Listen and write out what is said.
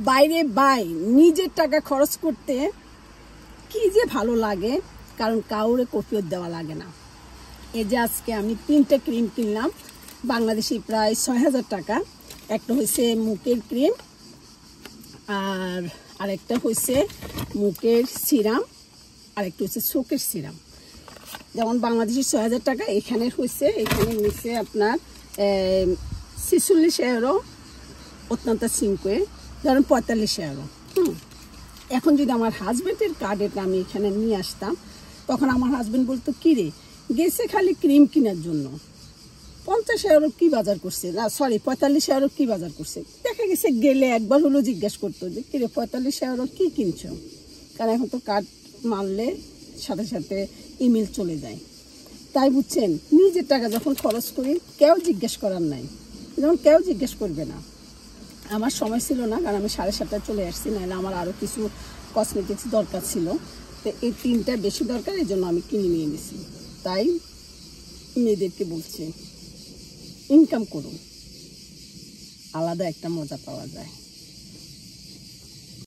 বাইরে নিজের টাকা খরচ করতে কি যে ভালো লাগে, কারণ কাউরে কফিয়ত দেওয়া লাগে না। এই যে আজকে আমি 3টে ক্রিম কিনলাম, বাংলাদেশি প্রায় 6000 টাকা। একটা হয়েছে মুখের ক্রিম, আর আরেকটা হয়েছে মুখের সিরাম, আরেকটা হচ্ছে চোখের সিরাম। যেমন বাংলাদেশি 6000 টাকা, এখানে নিচ্ছে আপনার 46 euro, অত্যন্ত সিঙ্কুয়ে ধরেন 45 euro। এখন যদি আমার হাজব্যান্ডের কার্ডেটা আমি এখানে নিয়ে আসতাম, তখন আমার হাজব্যান্ড বলতো কি রে গেছে খালি ক্রিম কেনার জন্য, 50 euro কি বাজার করছে, না সরি 45 euro কি বাজার করছে। দেখা গেছে গেলে একবার হলো জিজ্ঞাসা করতো যে কিরে 45 euro কি কিনছো, কারণ এখন তো কার্ড মারলে সাথে সাথে ইমেল চলে যায়। তাই বুঝছেন, নিজের টাকা যখন খরচ করি কেউ জিজ্ঞেস করার নাই, যেমন কেউ জিজ্ঞেস করবে না। আমার সময় ছিল না, কারণ আমি 7:30টায় চলে আসছি, নাহলে আমার আরও কিছু কসমেটিক্স দরকার ছিল। তো এই 3টা বেশি দরকার, এই জন্য আমি কিনে নিয়ে নিছি। তাই মেয়েদেরকে বলছি ইনকাম করুন, আলাদা একটা মজা পাওয়া যায়।